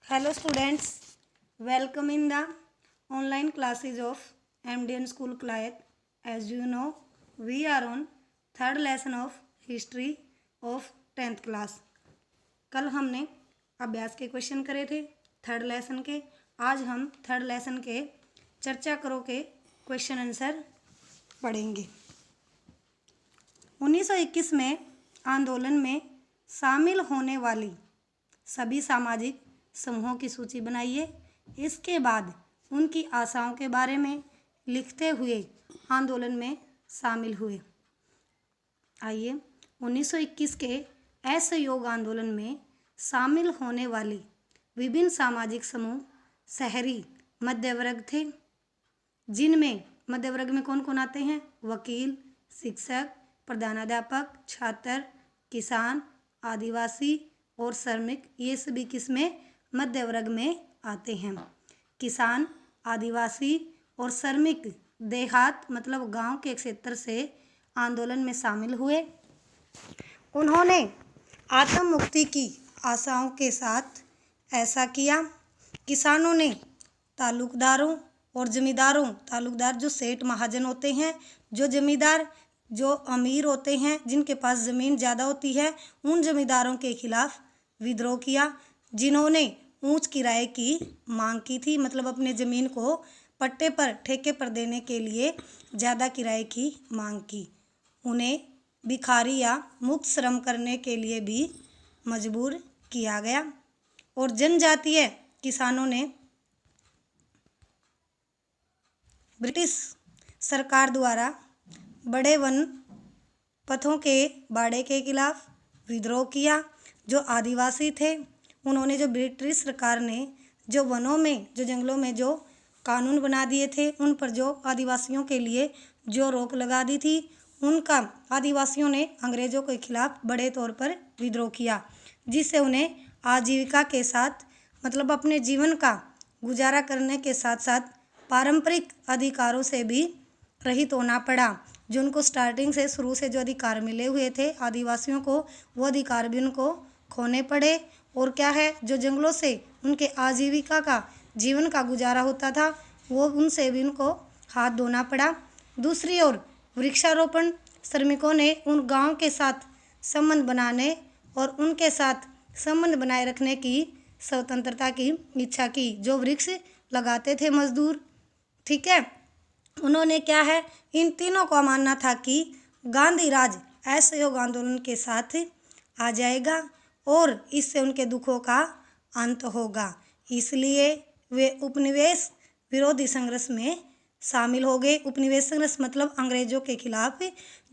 Hello students, welcome in the online classes of MDN School Clayet. As you know, we are on third lesson of history of 10th class. कल हमने अभ्यास के question करे थे third lesson के। आज हम थर्ड लेसन के चर्चा करो के क्वेश्चन आंसर पढ़ेंगे। 1921 में आंदोलन में शामिल होने वाली सभी सामाजिक समूहों की सूची बनाइए। इसके बाद उनकी आशाओं के बारे में लिखते हुए आंदोलन में शामिल हुए। आइए 1921 के असहयोग आंदोलन में शामिल होने वाली विभिन्न सामाजिक समूह शहरी मध्य वर्ग थे, जिनमें मध्य वर्ग में कौन कौन आते हैं? वकील, शिक्षक, प्रधानाध्यापक, छात्र, किसान, आदिवासी और श्रमिक। ये सभी किसमें? मध्य वर्ग में आते हैं। किसान, आदिवासी और श्रमिक देहात मतलब गांव के क्षेत्र से आंदोलन में शामिल हुए। उन्होंने आत्म मुक्ति की आशाओं के साथ ऐसा किया। किसानों ने तालुकदारों और जमींदारों, तालुकदार जो सेठ महाजन होते हैं, जो जमींदार जो अमीर होते हैं, जिनके पास ज़मीन ज़्यादा होती है, उन जमींदारों के खिलाफ विद्रोह किया, जिन्होंने ऊंच किराए की मांग की थी। मतलब अपने ज़मीन को पट्टे पर ठेके पर देने के लिए ज़्यादा किराए की मांग की। उन्हें भिखारी या मुक्त श्रम करने के लिए भी मजबूर किया गया। और जनजातीय किसानों ने ब्रिटिश सरकार द्वारा बड़े वन पथों के बाड़े के खिलाफ विद्रोह किया। जो आदिवासी थे, उन्होंने जो ब्रिटिश सरकार ने जो वनों में, जो जंगलों में जो कानून बना दिए थे, उन पर जो आदिवासियों के लिए जो रोक लगा दी थी, उनका आदिवासियों ने अंग्रेज़ों के खिलाफ बड़े तौर पर विद्रोह किया, जिससे उन्हें आजीविका के साथ मतलब अपने जीवन का गुजारा करने के साथ साथ पारंपरिक अधिकारों से भी रहित होना पड़ा। जो उनको स्टार्टिंग से शुरू से जो अधिकार मिले हुए थे आदिवासियों को, वो अधिकार भी उनको खोने पड़े। और क्या है, जो जंगलों से उनके आजीविका का जीवन का गुजारा होता था, वो उनसे भी उनको हाथ धोना पड़ा। दूसरी ओर वृक्षारोपण श्रमिकों ने उन गांव के साथ संबंध बनाने और उनके साथ संबंध बनाए रखने की स्वतंत्रता की इच्छा की। जो वृक्ष लगाते थे मजदूर, ठीक है, उन्होंने क्या है, इन तीनों को मानना था कि गांधी राज असहयोग आंदोलन के साथ आ जाएगा और इससे उनके दुखों का अंत होगा। इसलिए वे उपनिवेश विरोधी संघर्ष में शामिल हो गए। उपनिवेश संघर्ष मतलब अंग्रेजों के खिलाफ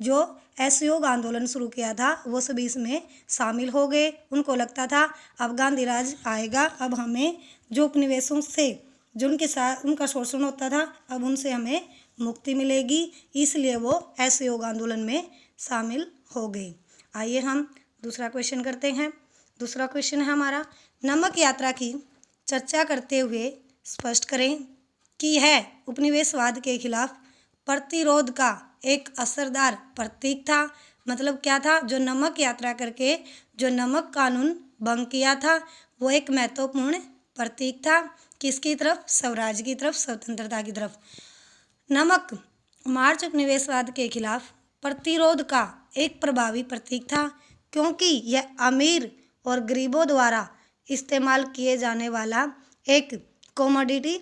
जो असहयोग आंदोलन शुरू किया था, वो सभी इसमें शामिल हो गए। उनको लगता था अब गांधी राज आएगा, अब हमें जो उपनिवेशों से जो उनके साथ उनका शोषण होता था, अब उनसे हमें मुक्ति मिलेगी। इसलिए वो असहयोग आंदोलन में शामिल हो गए। आइए हम दूसरा क्वेश्चन करते हैं। दूसरा क्वेश्चन है हमारा, नमक यात्रा की चर्चा करते हुए स्पष्ट करें कि यह उपनिवेशवाद के खिलाफ प्रतिरोध का एक असरदार प्रतीक था। मतलब क्या था, जो नमक यात्रा करके जो नमक कानून भंग किया था, वो एक महत्वपूर्ण प्रतीक था। किसकी तरफ? स्वराज की तरफ, स्वतंत्रता की तरफ। नमक मार्च उपनिवेशवाद के खिलाफ प्रतिरोध का एक प्रभावी प्रतीक था, क्योंकि यह अमीर और गरीबों द्वारा इस्तेमाल किए जाने वाला एक कमोडिटी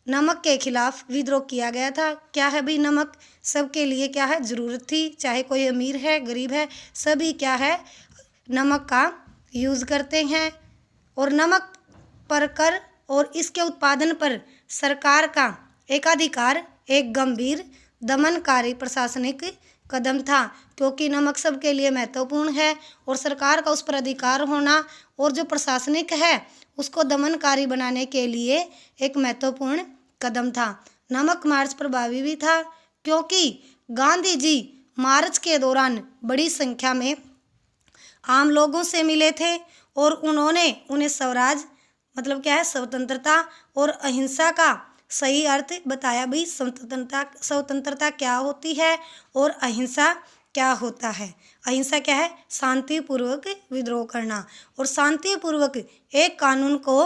नमक के खिलाफ विद्रोह किया गया था। क्या है भाई, नमक सबके लिए क्या है, ज़रूरत थी। चाहे कोई अमीर है, गरीब है, सभी क्या है, नमक का यूज़ करते हैं। और नमक पर कर और इसके उत्पादन पर सरकार का एकाधिकार एक गंभीर दमनकारी प्रशासनिक कदम था, क्योंकि नमक सबके लिए महत्वपूर्ण है और सरकार का उस पर अधिकार होना और जो प्रशासनिक है उसको दमनकारी बनाने के लिए एक महत्वपूर्ण कदम था। नमक मार्च प्रभावी भी था, क्योंकि गांधी जी मार्च के दौरान बड़ी संख्या में आम लोगों से मिले थे और उन्होंने उन्हें स्वराज मतलब क्या है, स्वतंत्रता और अहिंसा का सही अर्थ बताया। भी स्वतंत्रता क्या होती है और अहिंसा क्या होता है। अहिंसा क्या है? शांतिपूर्वक विद्रोह करना। और शांतिपूर्वक एक कानून को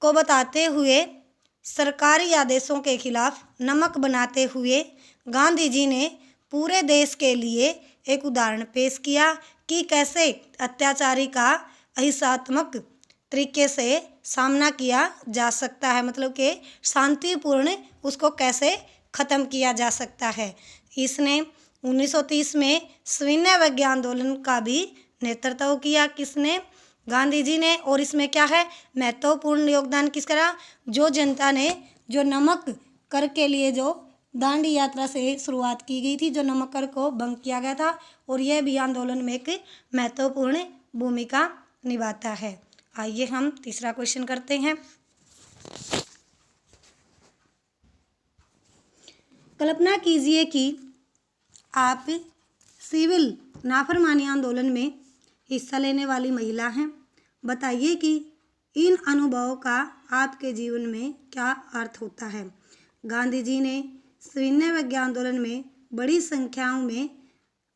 को बताते हुए सरकारी आदेशों के खिलाफ नमक बनाते हुए गांधी जी ने पूरे देश के लिए एक उदाहरण पेश किया कि कैसे अत्याचारी का अहिंसात्मक तरीके से सामना किया जा सकता है, मतलब कि शांतिपूर्ण उसको कैसे ख़त्म किया जा सकता है। इसने 1930 में सविनय अवज्ञा आंदोलन का भी नेतृत्व किया। किसने? गांधी जी ने। और इसमें क्या है, महत्वपूर्ण योगदान किसका रहा? जो जनता ने जो नमक कर के लिए जो दांडी यात्रा से शुरुआत की गई थी, जो नमक कर को भंग किया गया था, और यह भी आंदोलन में एक महत्वपूर्ण भूमिका निभाता है। आइए हम तीसरा क्वेश्चन करते हैं। कल्पना कीजिए कि आप सिविल नाफरमानी आंदोलन में हिस्सा लेने वाली महिला हैं। बताइए कि इन अनुभवों का आपके जीवन में क्या अर्थ होता है। गांधी जी ने सविनय अवज्ञा आंदोलन में बड़ी संख्याओं में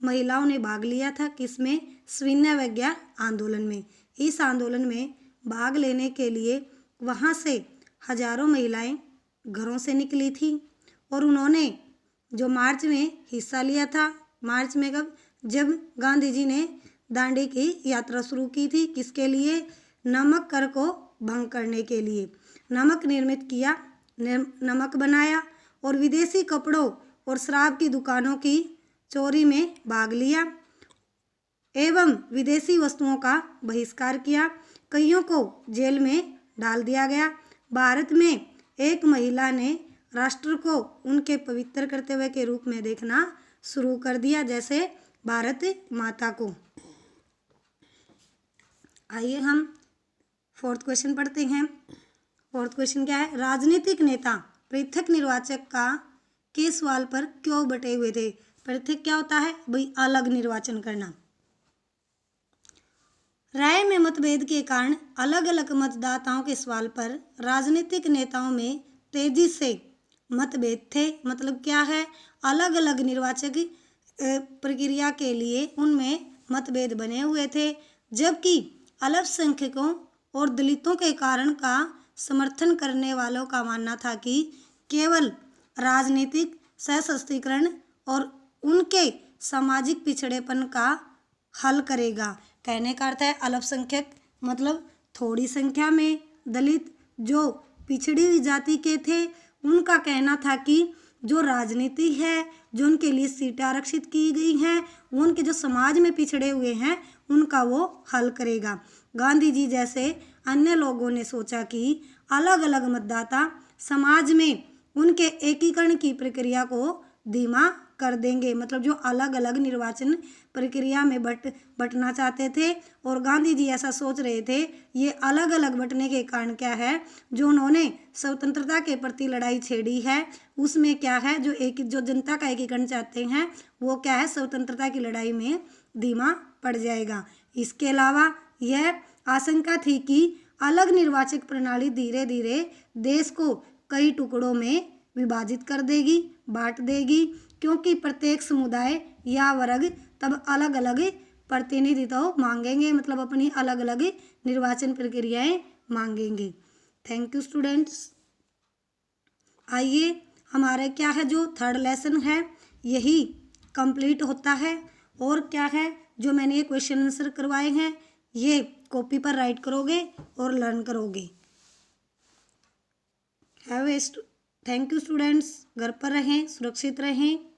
महिलाओं ने भाग लिया था। किसमें? सविनय अवज्ञा आंदोलन में। इस आंदोलन में भाग लेने के लिए वहाँ से हजारों महिलाएं घरों से निकली थी और उन्होंने जो मार्च में हिस्सा लिया था। मार्च में कब? जब गांधी जी ने दांडी की यात्रा शुरू की थी। किसके लिए? नमक कर को भंग करने के लिए। नमक निर्मित किया, नमक बनाया और विदेशी कपड़ों और शराब की दुकानों की चोरी में भाग लिया एवं विदेशी वस्तुओं का बहिष्कार किया। कईयों को जेल में डाल दिया गया। भारत में एक महिला ने राष्ट्र को उनके पवित्र कर्तव्य के रूप में देखना शुरू कर दिया, जैसे भारत माता को। आइए हम फोर्थ क्वेश्चन पढ़ते हैं। फोर्थ क्वेश्चन क्या है? राजनीतिक नेता पृथक निर्वाचक के सवाल पर क्यों बटे हुए थे? पृथक क्या होता है भाई? अलग निर्वाचन करना। राय में मतभेद के कारण अलग अलग मतदाताओं के सवाल पर राजनीतिक नेताओं में तेजी से मतभेद थे। मतलब क्या है? अलग अलग निर्वाचक प्रक्रिया के लिए उनमें मतभेद बने हुए थे, जबकि अल्पसंख्यकों और दलितों के कारण का समर्थन करने वालों का मानना था कि केवल राजनीतिक सशक्तिकरण और उनके सामाजिक पिछड़ेपन का हल करेगा। कहने का अर्थ है अल्पसंख्यक मतलब थोड़ी संख्या में दलित जो पिछड़ी हुई जाति के थे, उनका कहना था कि जो राजनीति है, जो उनके लिए सीटें आरक्षित की गई हैं, वो उनके जो समाज में पिछड़े हुए हैं उनका वो हल करेगा। गांधी जी जैसे अन्य लोगों ने सोचा कि अलग अलग मतदाता समाज में उनके एकीकरण की प्रक्रिया को धीमा कर देंगे। मतलब जो अलग अलग निर्वाचन प्रक्रिया में बंटना चाहते थे और गांधी जी ऐसा सोच रहे थे। ये अलग अलग बंटने के कारण क्या है, जो उन्होंने स्वतंत्रता के प्रति लड़ाई छेड़ी है उसमें क्या है, जो जनता का एकीकरण चाहते हैं वो क्या है, स्वतंत्रता की लड़ाई में धीमा पड़ जाएगा। इसके अलावा यह आशंका थी कि अलग निर्वाचक प्रणाली धीरे धीरे देश को कई टुकड़ों में विभाजित कर देगी, बांट देगी, क्योंकि प्रत्येक समुदाय या वर्ग तब अलग अलग प्रतिनिधित्व मांगेंगे, मतलब अपनी अलग अलग निर्वाचन प्रक्रियाएं मांगेंगे। Thank you students. आइए हमारे क्या है, जो थर्ड लेसन है यही कंप्लीट होता है। और क्या है, जो मैंने ये क्वेश्चन आंसर करवाए हैं ये कॉपी पर राइट करोगे और लर्न करोगे। Thank you students. घर पर रहें, सुरक्षित रहें।